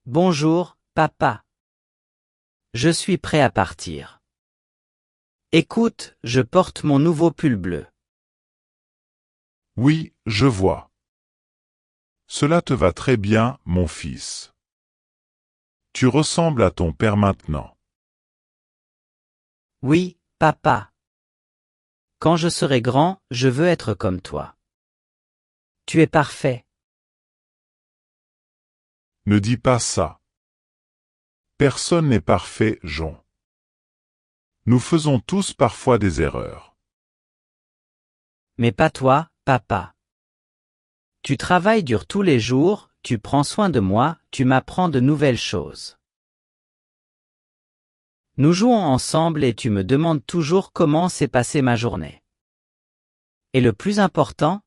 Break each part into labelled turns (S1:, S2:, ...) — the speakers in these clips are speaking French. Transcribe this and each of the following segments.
S1: Bonjour, papa. Je suis prêt à partir. Écoute, je porte mon nouveau pull bleu.
S2: Oui, je vois. Cela te va très bien, mon fils. Tu ressembles à ton père maintenant.
S1: Oui, papa. Quand je serai grand, je veux être comme toi. Tu es parfait.
S2: Ne dis pas ça. Personne n'est parfait, Jean. Nous faisons tous parfois des erreurs.
S1: Mais pas toi, papa. Tu travailles dur tous les jours, tu prends soin de moi, tu m'apprends de nouvelles choses. Nous jouons ensemble et tu me demandes toujours comment s'est passée ma journée. Et le plus important,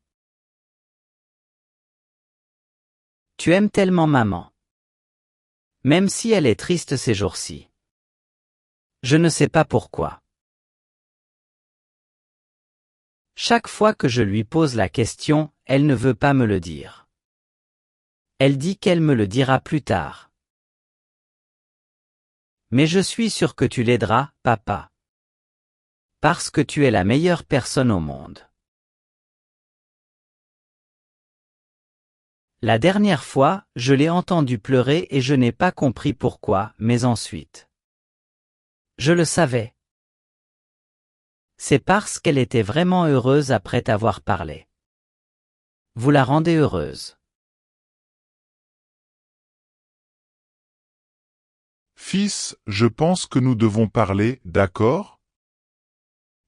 S1: tu aimes tellement maman. Même si elle est triste ces jours-ci. Je ne sais pas pourquoi. Chaque fois que je lui pose la question, elle ne veut pas me le dire. Elle dit qu'elle me le dira plus tard. Mais je suis sûr que tu l'aideras, papa. Parce que tu es la meilleure personne au monde. La dernière fois, je l'ai entendue pleurer et je n'ai pas compris pourquoi, mais ensuite. Je le savais. C'est parce qu'elle était vraiment heureuse après t'avoir parlé. Vous la rendez heureuse.
S2: Fils, je pense que nous devons parler, d'accord?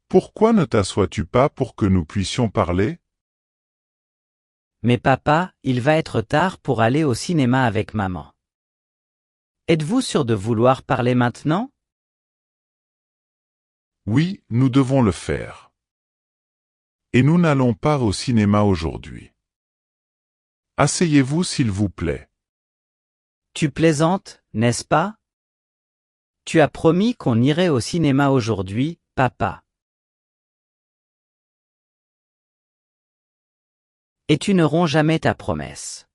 S2: Pourquoi ne t'assois-tu pas pour que nous puissions parler?
S1: Mais papa, il va être tard pour aller au cinéma avec maman. Êtes-vous sûr de vouloir parler maintenant?
S2: Oui, nous devons le faire. Et nous n'allons pas au cinéma aujourd'hui. Asseyez-vous s'il vous plaît.
S1: Tu plaisantes, n'est-ce pas? Tu as promis qu'on irait au cinéma aujourd'hui, papa. Et tu ne romps jamais ta promesse.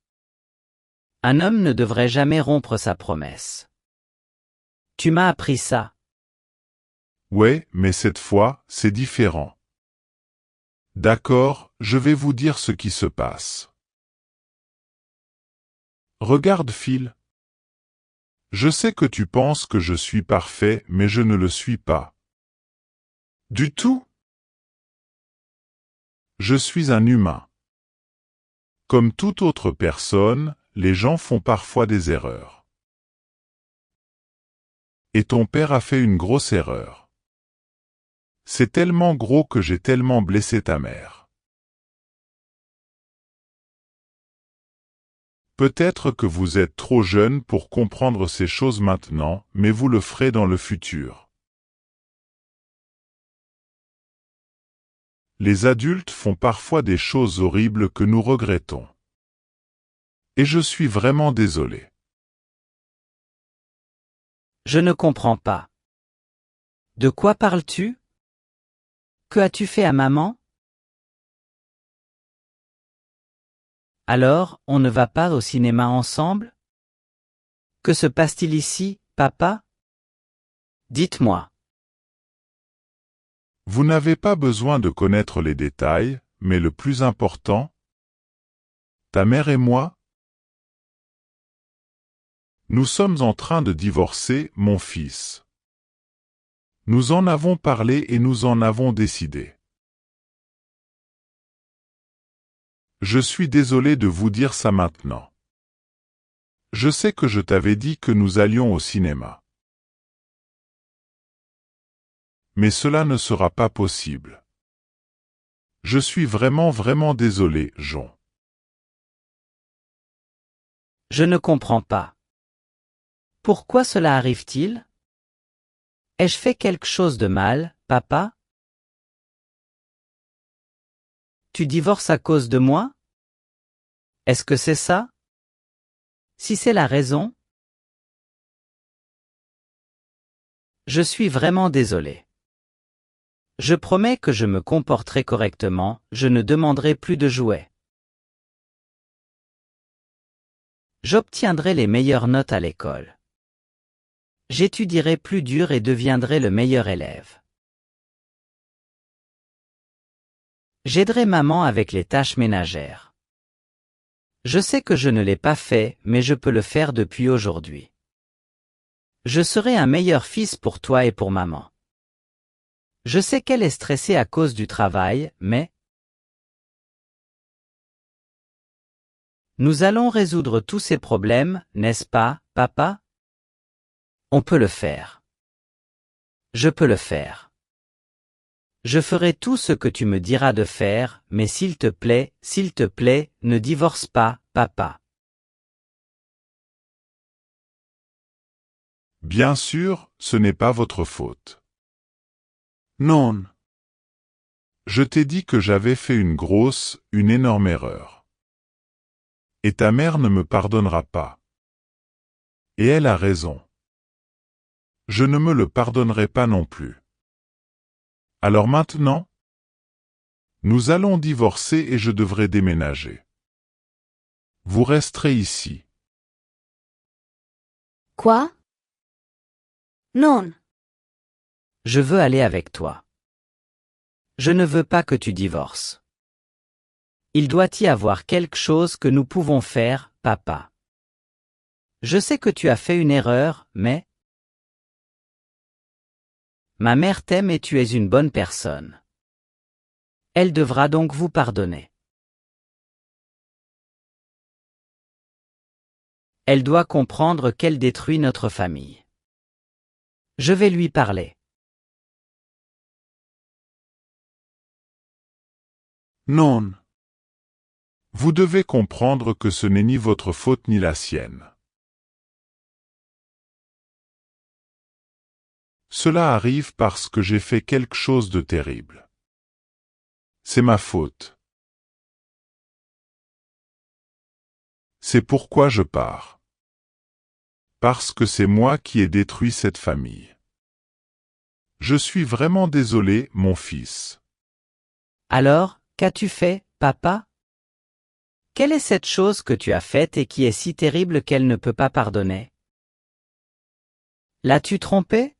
S1: Un homme ne devrait jamais rompre sa promesse. Tu m'as appris ça.
S2: Ouais, mais cette fois, c'est différent. D'accord, je vais vous dire ce qui se passe. Regarde, Phil. Je sais que tu penses que je suis parfait, mais je ne le suis pas. Du tout. Je suis un humain. Comme toute autre personne, les gens font parfois des erreurs. Et ton père a fait une grosse erreur. C'est tellement gros que j'ai tellement blessé ta mère. Peut-être que vous êtes trop jeune pour comprendre ces choses maintenant, mais vous le ferez dans le futur. Les adultes font parfois des choses horribles que nous regrettons. Et je suis vraiment désolé.
S1: Je ne comprends pas. De quoi parles-tu? Que as-tu fait à maman? Alors, on ne va pas au cinéma ensemble? Que se passe-t-il ici, papa? Dites-moi.
S2: Vous n'avez pas besoin de connaître les détails, mais le plus important, ta mère et moi, nous sommes en train de divorcer, mon fils. Nous en avons parlé et nous en avons décidé. Je suis désolé de vous dire ça maintenant. Je sais que je t'avais dit que nous allions au cinéma. Mais cela ne sera pas possible. Je suis vraiment désolé, Jean.
S1: Je ne comprends pas. Pourquoi cela arrive-t-il? Ai-je fait quelque chose de mal, papa? Tu divorces à cause de moi? Est-ce que c'est ça? Si c'est la raison, je suis vraiment désolé. Je promets que je me comporterai correctement, je ne demanderai plus de jouets. J'obtiendrai les meilleures notes à l'école. J'étudierai plus dur et deviendrai le meilleur élève. J'aiderai maman avec les tâches ménagères. Je sais que je ne l'ai pas fait, mais je peux le faire depuis aujourd'hui. Je serai un meilleur fils pour toi et pour maman. Je sais qu'elle est stressée à cause du travail, mais nous allons résoudre tous ces problèmes, n'est-ce pas, papa? On peut le faire. Je peux le faire. Je ferai tout ce que tu me diras de faire, mais s'il te plaît, ne divorce pas, papa.
S2: Bien sûr, ce n'est pas votre faute. Non. Je t'ai dit que j'avais fait une énorme erreur. Et ta mère ne me pardonnera pas. Et elle a raison. Je ne me le pardonnerai pas non plus. Alors maintenant, nous allons divorcer et je devrai déménager. Vous resterez ici.
S3: Quoi? Non.
S1: Je veux aller avec toi. Je ne veux pas que tu divorces. Il doit y avoir quelque chose que nous pouvons faire, papa. Je sais que tu as fait une erreur, mais ma mère t'aime et tu es une bonne personne. Elle devra donc vous pardonner. Elle doit comprendre qu'elle détruit notre famille. Je vais lui parler.
S2: Non. Vous devez comprendre que ce n'est ni votre faute ni la sienne. Cela arrive parce que j'ai fait quelque chose de terrible. C'est ma faute. C'est pourquoi je pars. Parce que c'est moi qui ai détruit cette famille. Je suis vraiment désolé, mon fils.
S1: Alors, qu'as-tu fait, papa? Quelle est cette chose que tu as faite et qui est si terrible qu'elle ne peut pas pardonner? L'as-tu trompé?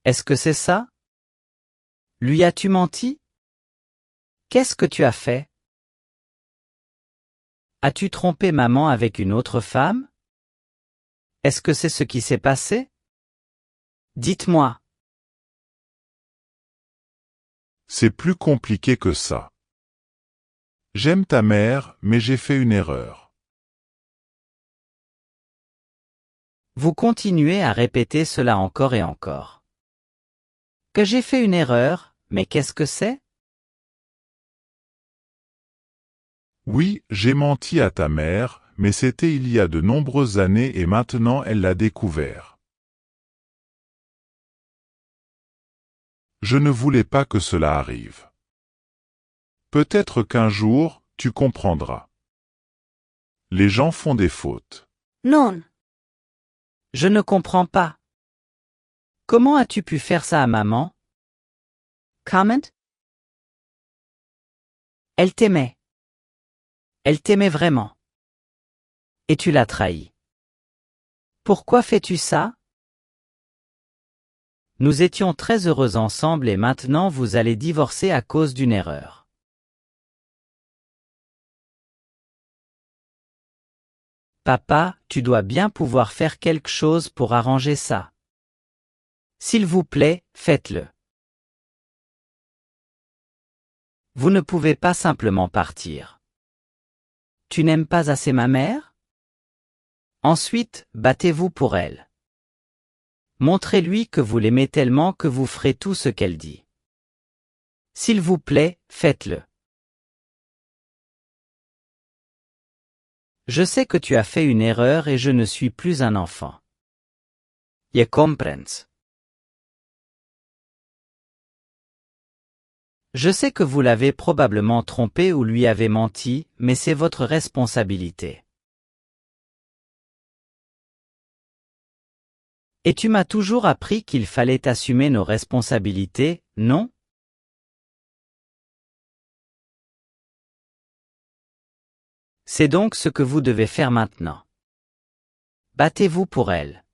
S1: Est-ce que c'est ça? Lui as-tu menti? Qu'est-ce que tu as fait? As-tu trompé maman avec une autre femme? Est-ce que c'est ce qui s'est passé? Dites-moi.
S2: C'est plus compliqué que ça. J'aime ta mère, mais j'ai fait une erreur.
S1: Vous continuez à répéter cela encore et encore. Que j'ai fait une erreur, mais qu'est-ce que c'est?
S2: Oui, j'ai menti à ta mère, mais c'était il y a de nombreuses années et maintenant elle l'a découvert. Je ne voulais pas que cela arrive. Peut-être qu'un jour, tu comprendras. Les gens font des fautes.
S3: Non.
S1: Je ne comprends pas. Comment as-tu pu faire ça à maman?
S3: Comment?
S1: Elle t'aimait. Elle t'aimait vraiment. Et tu l'as trahi. Pourquoi fais-tu ça? Nous étions très heureux ensemble et maintenant vous allez divorcer à cause d'une erreur. Papa, tu dois bien pouvoir faire quelque chose pour arranger ça. S'il vous plaît, faites-le. Vous ne pouvez pas simplement partir. Tu n'aimes pas assez ma mère? Ensuite, battez-vous pour elle. Montrez-lui que vous l'aimez tellement que vous ferez tout ce qu'elle dit. S'il vous plaît, faites-le. Je sais que tu as fait une erreur et je ne suis plus un enfant. Je comprends. Je sais que vous l'avez probablement trompé ou lui avez menti, mais c'est votre responsabilité. Et tu m'as toujours appris qu'il fallait assumer nos responsabilités, non? C'est donc ce que vous devez faire maintenant. Battez-vous pour elle.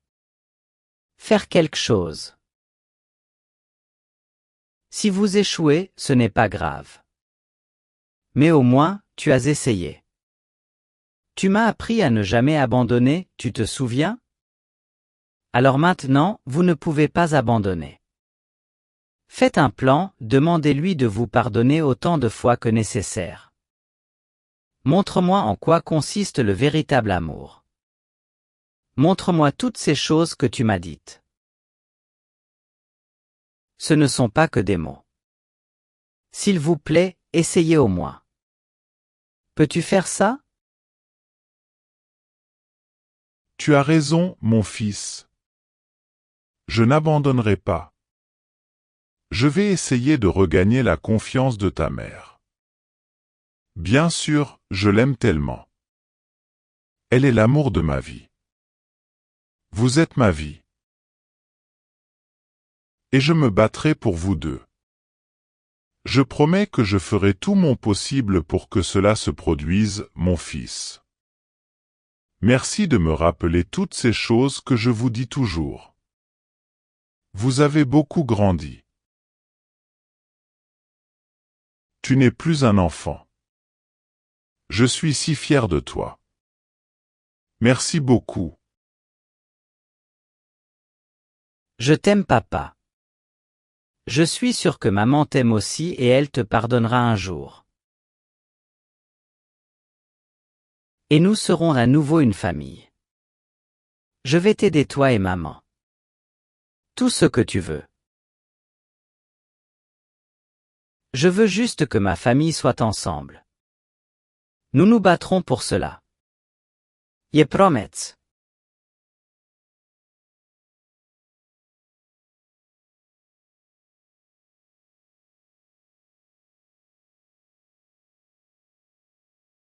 S1: Faire quelque chose. Si vous échouez, ce n'est pas grave. Mais au moins, tu as essayé. Tu m'as appris à ne jamais abandonner, tu te souviens? Alors maintenant, vous ne pouvez pas abandonner. Faites un plan, demandez-lui de vous pardonner autant de fois que nécessaire. Montre-moi en quoi consiste le véritable amour. Montre-moi toutes ces choses que tu m'as dites. Ce ne sont pas que des mots. S'il vous plaît, essayez au moins. Peux-tu faire ça?
S2: Tu as raison, mon fils. Je n'abandonnerai pas. Je vais essayer de regagner la confiance de ta mère. Bien sûr, je l'aime tellement. Elle est l'amour de ma vie. Vous êtes ma vie. Et je me battrai pour vous deux. Je promets que je ferai tout mon possible pour que cela se produise, mon fils. Merci de me rappeler toutes ces choses que je vous dis toujours. Vous avez beaucoup grandi. Tu n'es plus un enfant. Je suis si fier de toi. Merci beaucoup.
S1: Je t'aime, papa. Je suis sûr que maman t'aime aussi et elle te pardonnera un jour. Et nous serons à nouveau une famille. Je vais t'aider toi et maman. Tout ce que tu veux. Je veux juste que ma famille soit ensemble. Nous nous battrons pour cela. Je promets.